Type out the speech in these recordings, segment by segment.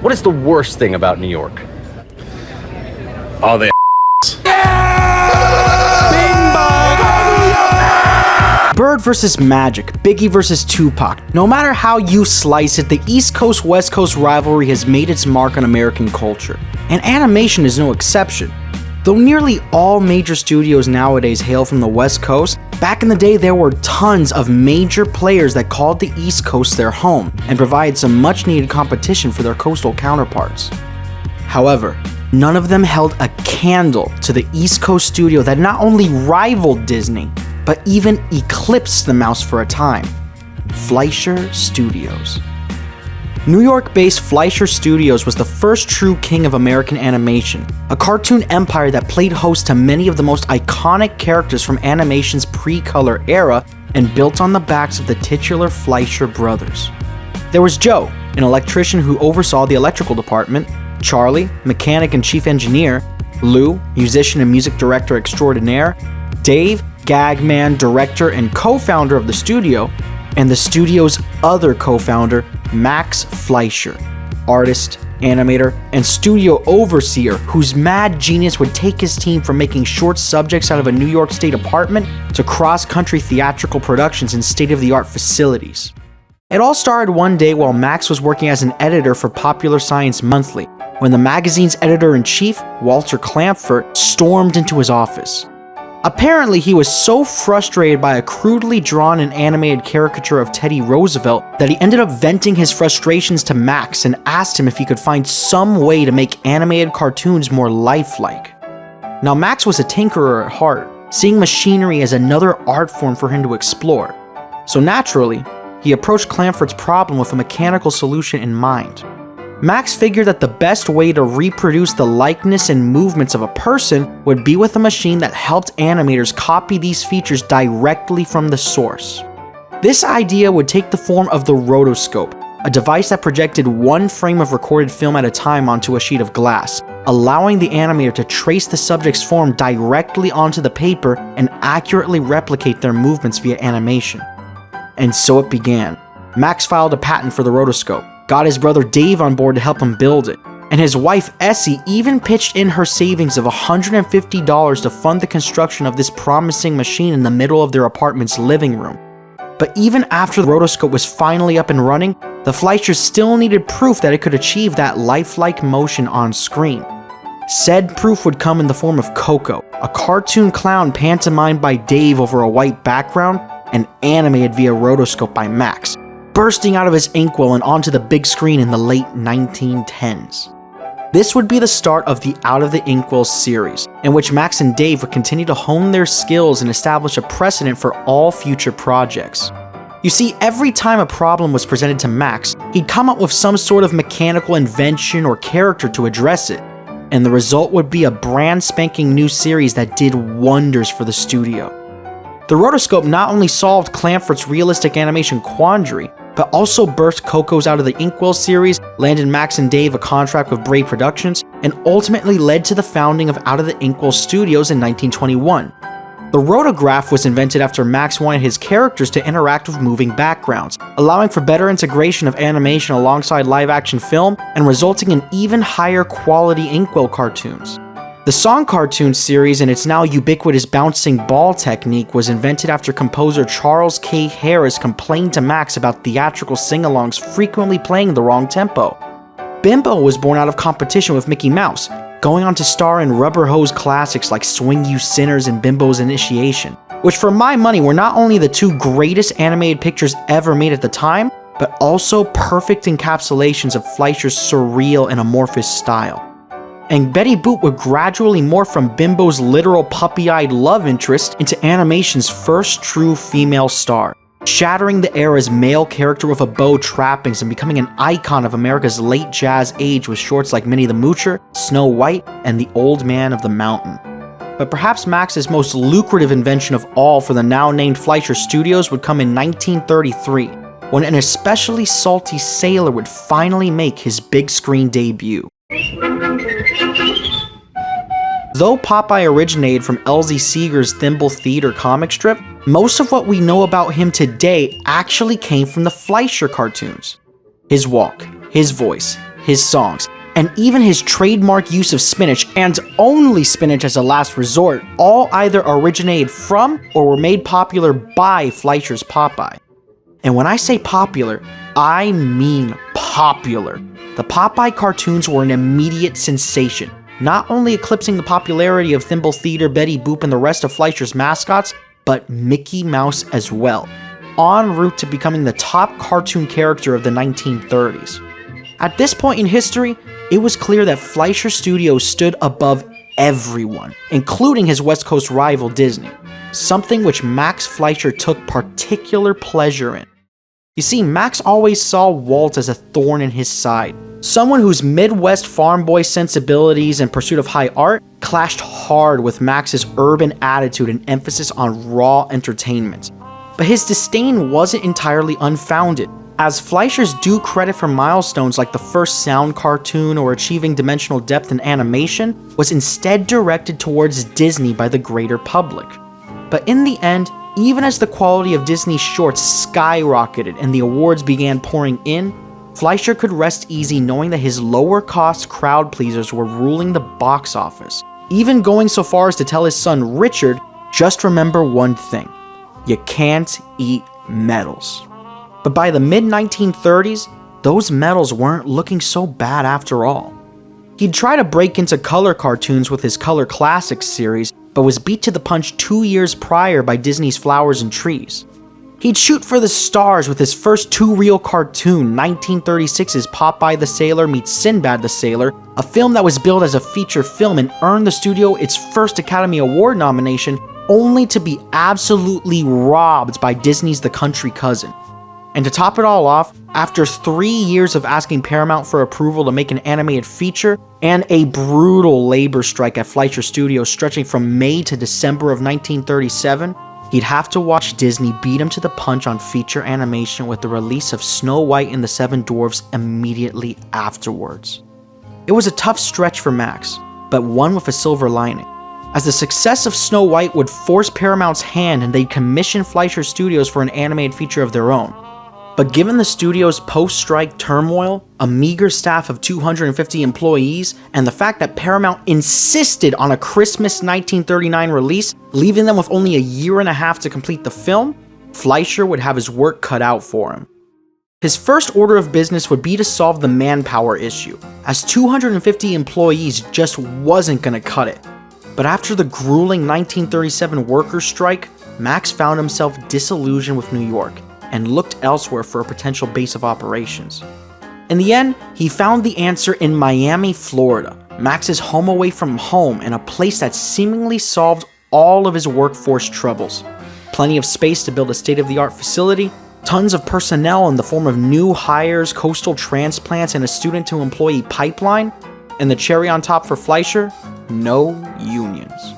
What is the worst thing about New York? All the Bird versus Magic, Biggie versus Tupac. No matter how you slice it, the East Coast-West Coast rivalry has made its mark on American culture, and animation is no exception. Though nearly all major studios nowadays hail from the West Coast, back in the day there were tons of major players that called the East Coast their home and provided some much-needed competition for their coastal counterparts. However, none of them held a candle to the East Coast studio that not only rivaled Disney, but even eclipsed the mouse for a time: Fleischer Studios. New York-based Fleischer Studios was the first true king of American animation, a cartoon empire that played host to many of the most iconic characters from animation's pre-color era and built on the backs of the titular Fleischer brothers. There was Joe, an electrician who oversaw the electrical department, Charlie, mechanic and chief engineer, Lou, musician and music director extraordinaire, Dave, gag man, director, and co-founder of the studio, and the studio's other co-founder, Max Fleischer, artist, animator, and studio overseer whose mad genius would take his team from making short subjects out of a New York State apartment to cross-country theatrical productions in state-of-the-art facilities. It all started one day while Max was working as an editor for Popular Science Monthly, when the magazine's editor-in-chief, Walter Clamford, stormed into his office. Apparently, he was so frustrated by a crudely drawn and animated caricature of Teddy Roosevelt that he ended up venting his frustrations to Max and asked him if he could find some way to make animated cartoons more lifelike. Now, Max was a tinkerer at heart, seeing machinery as another art form for him to explore. So naturally, he approached Clamford's problem with a mechanical solution in mind. Max figured that the best way to reproduce the likeness and movements of a person would be with a machine that helped animators copy these features directly from the source. This idea would take the form of the rotoscope, a device that projected one frame of recorded film at a time onto a sheet of glass, allowing the animator to trace the subject's form directly onto the paper and accurately replicate their movements via animation. And so it began. Max filed a patent for the rotoscope, got his brother Dave on board to help him build it, and his wife Essie even pitched in her savings of $150 to fund the construction of this promising machine in the middle of their apartment's living room. But even after the rotoscope was finally up and running, the Fleischers still needed proof that it could achieve that lifelike motion on screen. Said proof would come in the form of Coco, a cartoon clown pantomimed by Dave over a white background and animated via rotoscope by Max, bursting out of his inkwell and onto the big screen in the late 1910s. This would be the start of the Out of the Inkwell series, in which Max and Dave would continue to hone their skills and establish a precedent for all future projects. You see, every time a problem was presented to Max, he'd come up with some sort of mechanical invention or character to address it, and the result would be a brand spanking new series that did wonders for the studio. The rotoscope not only solved Clamford's realistic animation quandary, but also birthed Coco's Out of the Inkwell series, landed Max and Dave a contract with Braid Productions, and ultimately led to the founding of Out of the Inkwell Studios in 1921. The rotograph was invented after Max wanted his characters to interact with moving backgrounds, allowing for better integration of animation alongside live-action film and resulting in even higher quality Inkwell cartoons. The Song Cartoon series and its now ubiquitous bouncing ball technique was invented after composer Charles K. Harris complained to Max about theatrical sing-alongs frequently playing the wrong tempo. Bimbo was born out of competition with Mickey Mouse, going on to star in rubber hose classics like Swing You Sinners and Bimbo's Initiation, which for my money were not only the two greatest animated pictures ever made at the time, but also perfect encapsulations of Fleischer's surreal and amorphous style. And Betty Boop would gradually morph from Bimbo's literal puppy-eyed love interest into animation's first true female star, shattering the era's male character with a bow trappings and becoming an icon of America's late jazz age with shorts like Minnie the Moocher, Snow White, and The Old Man of the Mountain. But perhaps Max's most lucrative invention of all for the now-named Fleischer Studios would come in 1933, when an especially salty sailor would finally make his big-screen debut. Though Popeye originated from Elsie Seeger's Thimble Theater comic strip, most of what we know about him today actually came from the Fleischer cartoons. His walk, his voice, his songs, and even his trademark use of spinach, and only spinach as a last resort, all either originated from or were made popular by Fleischer's Popeye. And when I say popular, I mean popular. The Popeye cartoons were an immediate sensation, not only eclipsing the popularity of Thimble Theater, Betty Boop, and the rest of Fleischer's mascots, but Mickey Mouse as well, en route to becoming the top cartoon character of the 1930s. At this point in history, it was clear that Fleischer Studios stood above everyone, including his West Coast rival Disney, something which Max Fleischer took particular pleasure in. You see, Max always saw Walt as a thorn in his side, someone whose Midwest farm boy sensibilities and pursuit of high art clashed hard with Max's urban attitude and emphasis on raw entertainment. But his disdain wasn't entirely unfounded, as Fleischer's due credit for milestones like the first sound cartoon or achieving dimensional depth in animation was instead directed towards Disney by the greater public. But in the end, even as the quality of Disney's shorts skyrocketed and the awards began pouring in, Fleischer could rest easy knowing that his lower-cost crowd pleasers were ruling the box office, even going so far as to tell his son Richard, just remember one thing: you can't eat medals. But by the mid-1930s, those medals weren't looking so bad after all. He'd try to break into color cartoons with his Color Classics series, but was beat to the punch 2 years prior by Disney's Flowers and Trees. He'd shoot for the stars with his first two-reel cartoon, 1936's Popeye the Sailor meets Sinbad the Sailor, a film that was billed as a feature film and earned the studio its first Academy Award nomination, only to be absolutely robbed by Disney's The Country Cousin. And to top it all off, after 3 years of asking Paramount for approval to make an animated feature, and a brutal labor strike at Fleischer Studios stretching from May to December of 1937, he'd have to watch Disney beat him to the punch on feature animation with the release of Snow White and the Seven Dwarfs immediately afterwards. It was a tough stretch for Max, but one with a silver lining, as the success of Snow White would force Paramount's hand and they'd commission Fleischer Studios for an animated feature of their own. But given the studio's post-strike turmoil, a meager staff of 250 employees, and the fact that Paramount insisted on a Christmas 1939 release, leaving them with only a year and a half to complete the film, Fleischer would have his work cut out for him. His first order of business would be to solve the manpower issue, as 250 employees just wasn't gonna cut it. But after the grueling 1937 workers' strike, Max found himself disillusioned with New York, and looked elsewhere for a potential base of operations. In the end, he found the answer in Miami, Florida, Max's home away from home and a place that seemingly solved all of his workforce troubles. Plenty of space to build a state-of-the-art facility, tons of personnel in the form of new hires, coastal transplants, and a student-to-employee pipeline, and the cherry on top for Fleischer, no unions.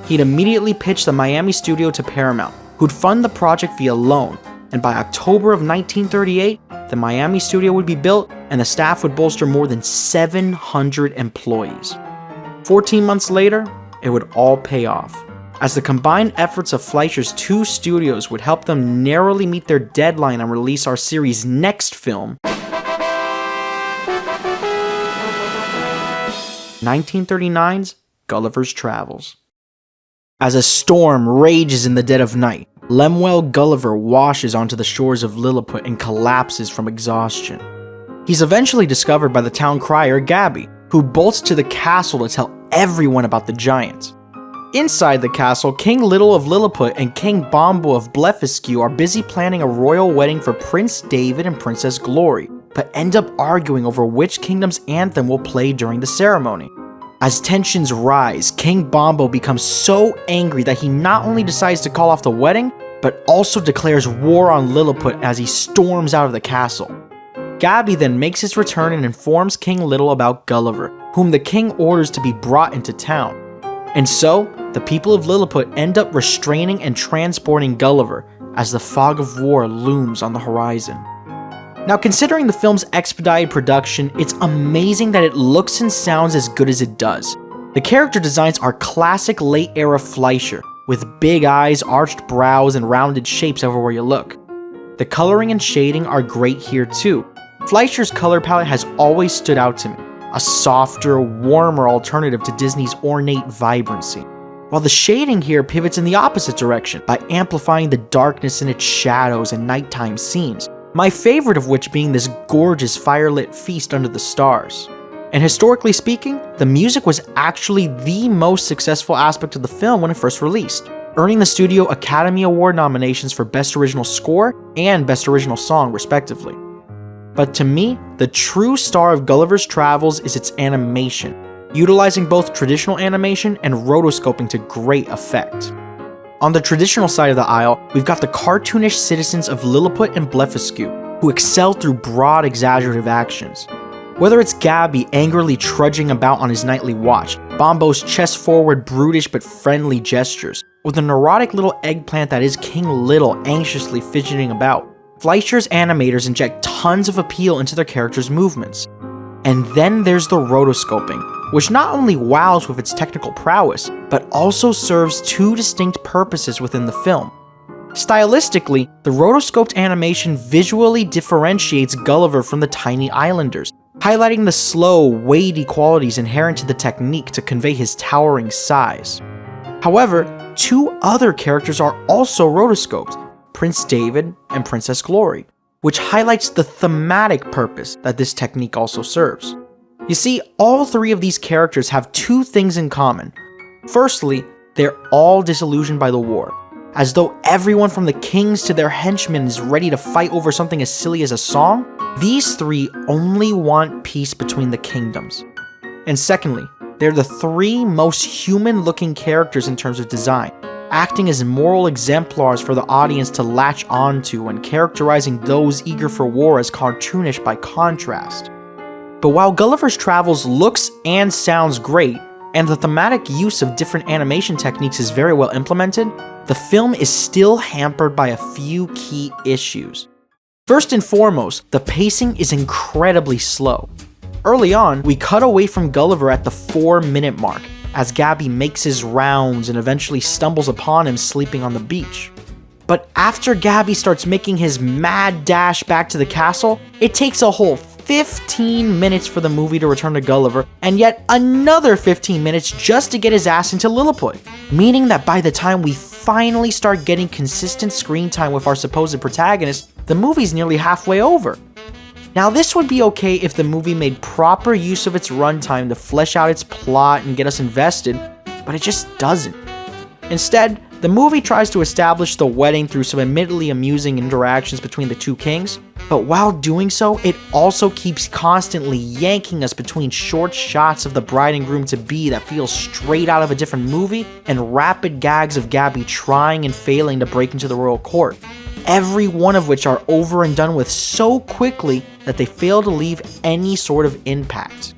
He'd immediately pitched the Miami studio to Paramount, who'd fund the project via loan, and by October of 1938, the Miami studio would be built and the staff would bolster more than 700 employees. 14 months later, it would all pay off, as the combined efforts of Fleischer's two studios would help them narrowly meet their deadline and release our series' next film, 1939's Gulliver's Travels. As a storm rages in the dead of night, Lemuel Gulliver washes onto the shores of Lilliput and collapses from exhaustion. He's eventually discovered by the town crier Gabby, who bolts to the castle to tell everyone about the giant. Inside the castle, King Little of Lilliput and King Bombo of Blefuscu are busy planning a royal wedding for Prince David and Princess Glory, but end up arguing over which kingdom's anthem will play during the ceremony. As tensions rise, King Bombo becomes so angry that he not only decides to call off the wedding, but also declares war on Lilliput as he storms out of the castle. Gabby then makes his return and informs King Little about Gulliver, whom the king orders to be brought into town. And so, the people of Lilliput end up restraining and transporting Gulliver as the fog of war looms on the horizon. Now, considering the film's expedited production, it's amazing that it looks and sounds as good as it does. The character designs are classic late-era Fleischer, with big eyes, arched brows, and rounded shapes everywhere you look. The coloring and shading are great here too. Fleischer's color palette has always stood out to me, a softer, warmer alternative to Disney's ornate vibrancy. While the shading here pivots in the opposite direction by amplifying the darkness in its shadows and nighttime scenes, my favorite of which being this gorgeous firelit feast under the stars. And historically speaking, the music was actually the most successful aspect of the film when it first released, earning the studio Academy Award nominations for Best Original Score and Best Original Song respectively. But to me, the true star of Gulliver's Travels is its animation, utilizing both traditional animation and rotoscoping to great effect. On the traditional side of the aisle, we've got the cartoonish citizens of Lilliput and Blefuscu, who excel through broad exaggerative actions. Whether it's Gabby angrily trudging about on his nightly watch, Bombo's chest-forward brutish but friendly gestures, or the neurotic little eggplant that is King Little anxiously fidgeting about, Fleischer's animators inject tons of appeal into their characters' movements. And then there's the rotoscoping, which not only wows with its technical prowess, but also serves two distinct purposes within the film. Stylistically, the rotoscoped animation visually differentiates Gulliver from the tiny islanders, highlighting the slow, weighty qualities inherent to the technique to convey his towering size. However, two other characters are also rotoscoped, Prince David and Princess Glory, which highlights the thematic purpose that this technique also serves. You see, all three of these characters have two things in common. Firstly, they're all disillusioned by the war, as though everyone from the kings to their henchmen is ready to fight over something as silly as a song. These three only want peace between the kingdoms. And secondly, they're the three most human-looking characters in terms of design, acting as moral exemplars for the audience to latch onto and characterizing those eager for war as cartoonish by contrast. But while Gulliver's Travels looks and sounds great, and the thematic use of different animation techniques is very well implemented, the film is still hampered by a few key issues. First and foremost, the pacing is incredibly slow. Early on, we cut away from Gulliver at the 4-minute mark, as Gabby makes his rounds and eventually stumbles upon him sleeping on the beach. But after Gabby starts making his mad dash back to the castle, it takes a whole 15 minutes for the movie to return to Gulliver, and yet another 15 minutes just to get his ass into Lilliput, meaning that by the time we finally start getting consistent screen time with our supposed protagonist, the movie's nearly halfway over. Now, this would be okay if the movie made proper use of its runtime to flesh out its plot and get us invested, but it just doesn't. Instead, the movie tries to establish the wedding through some admittedly amusing interactions between the two kings, but while doing so, it also keeps constantly yanking us between short shots of the bride and groom-to-be that feels straight out of a different movie, and rapid gags of Gabby trying and failing to break into the royal court, every one of which are over and done with so quickly that they fail to leave any sort of impact.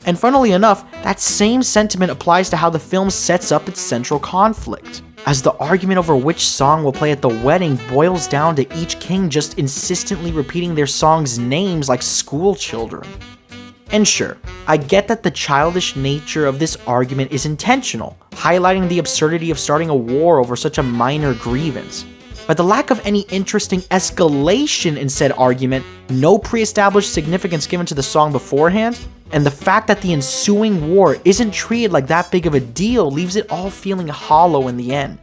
And funnily enough, that same sentiment applies to how the film sets up its central conflict, as the argument over which song will play at the wedding boils down to each king just insistently repeating their song's names like school children. And sure, I get that the childish nature of this argument is intentional, highlighting the absurdity of starting a war over such a minor grievance. But the lack of any interesting escalation in said argument, no pre-established significance given to the song beforehand, and the fact that the ensuing war isn't treated like that big of a deal leaves it all feeling hollow in the end.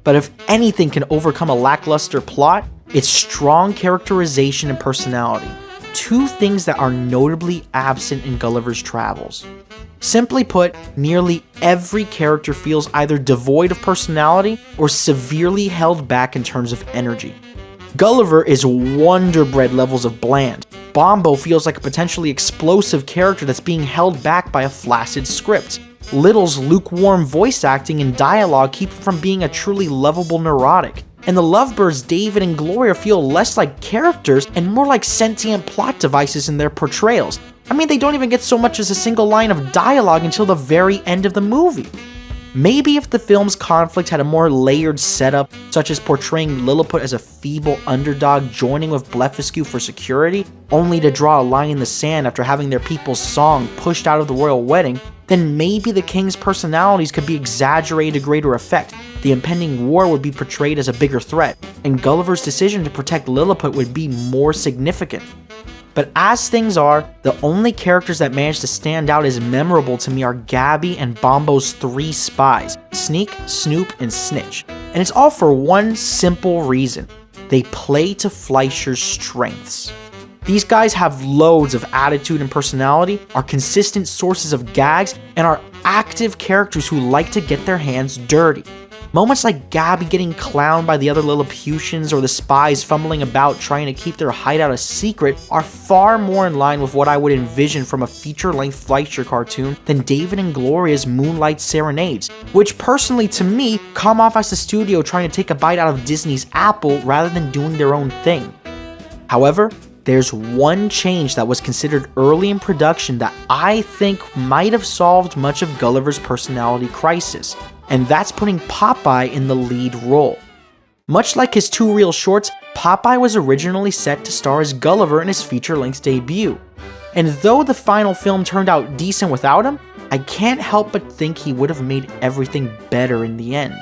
But if anything can overcome a lackluster plot, it's strong characterization and personality, two things that are notably absent in Gulliver's Travels. Simply put, nearly every character feels either devoid of personality or severely held back in terms of energy. Gulliver is Wonder Bread levels of bland. Bombo feels like a potentially explosive character that's being held back by a flaccid script. Little's lukewarm voice acting and dialogue keep him from being a truly lovable neurotic. And the Lovebirds David and Gloria feel less like characters and more like sentient plot devices in their portrayals. I mean, they don't even get so much as a single line of dialogue until the very end of the movie. Maybe if the film's conflict had a more layered setup, such as portraying Lilliput as a feeble underdog joining with Blefuscu for security, only to draw a line in the sand after having their people's song pushed out of the royal wedding, then maybe the king's personalities could be exaggerated to greater effect, the impending war would be portrayed as a bigger threat, and Gulliver's decision to protect Lilliput would be more significant. But as things are, the only characters that manage to stand out as memorable to me are Gabby and Bombo's 3 spies, Sneak, Snoop, and Snitch. And it's all for one simple reason. They play to Fleischer's strengths. These guys have loads of attitude and personality, are consistent sources of gags, and are active characters who like to get their hands dirty. Moments like Gabby getting clowned by the other Lilliputians or the spies fumbling about trying to keep their hideout a secret are far more in line with what I would envision from a feature-length Fleischer cartoon than David and Gloria's Moonlight Serenades, which personally to me come off as the studio trying to take a bite out of Disney's apple rather than doing their own thing. However, there's one change that was considered early in production that I think might have solved much of Gulliver's personality crisis, and that's putting Popeye in the lead role. Much like his 2 reel shorts, Popeye was originally set to star as Gulliver in his feature-length debut. And though the final film turned out decent without him, I can't help but think he would have made everything better in the end.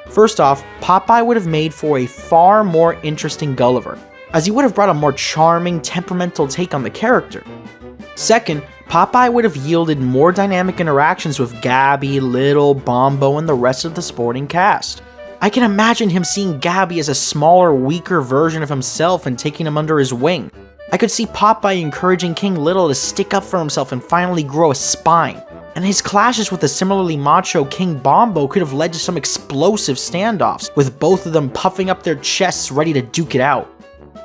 First off, Popeye would have made for a far more interesting Gulliver, as he would have brought a more charming, temperamental take on the character. Second, Popeye would have yielded more dynamic interactions with Gabby, Little, Bombo, and the rest of the sporting cast. I can imagine him seeing Gabby as a smaller, weaker version of himself and taking him under his wing. I could see Popeye encouraging King Little to stick up for himself and finally grow a spine. And his clashes with the similarly macho King Bombo could have led to some explosive standoffs, with both of them puffing up their chests ready to duke it out.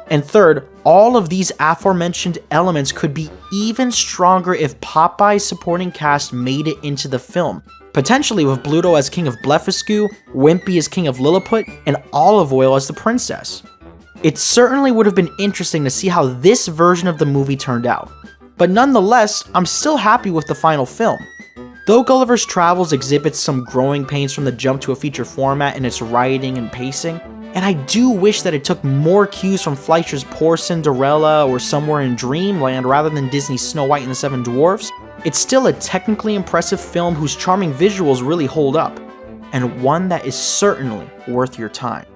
And third, all of these aforementioned elements could be even stronger if Popeye's supporting cast made it into the film, potentially with Bluto as King of Blefuscu, Wimpy as King of Lilliput, and Olive Oil as the princess. It certainly would have been interesting to see how this version of the movie turned out, but nonetheless, I'm still happy with the final film. Though Gulliver's Travels exhibits some growing pains from the jump to a feature format in its writing and pacing, and I do wish that it took more cues from Fleischer's Poor Cinderella or Somewhere in Dreamland rather than Disney's Snow White and the Seven Dwarfs, it's still a technically impressive film whose charming visuals really hold up, and one that is certainly worth your time.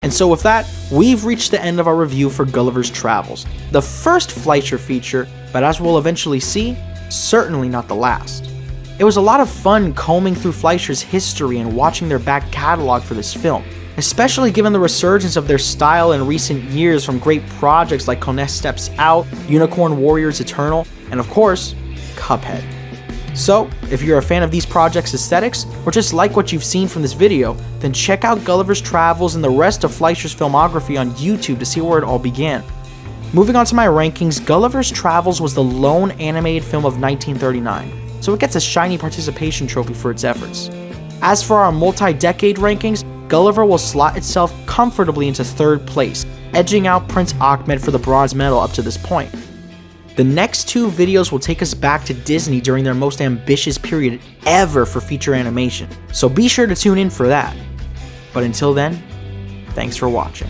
And so with that, we've reached the end of our review for Gulliver's Travels, the first Fleischer feature, but as we'll eventually see, certainly not the last. It was a lot of fun combing through Fleischer's history and watching their back catalog for this film, especially given the resurgence of their style in recent years from great projects like Connect Steps Out, Unicorn Warriors Eternal, and of course, Cuphead. So, if you're a fan of these projects' aesthetics, or just like what you've seen from this video, then check out Gulliver's Travels and the rest of Fleischer's filmography on YouTube to see where it all began. Moving on to my rankings, Gulliver's Travels was the lone animated film of 1939, so it gets a shiny participation trophy for its efforts. As for our multi-decade rankings, Gulliver will slot itself comfortably into 3rd place, edging out Prince Ahmed for the bronze medal up to this point. The next 2 videos will take us back to Disney during their most ambitious period ever for feature animation, so be sure to tune in for that. But until then, thanks for watching.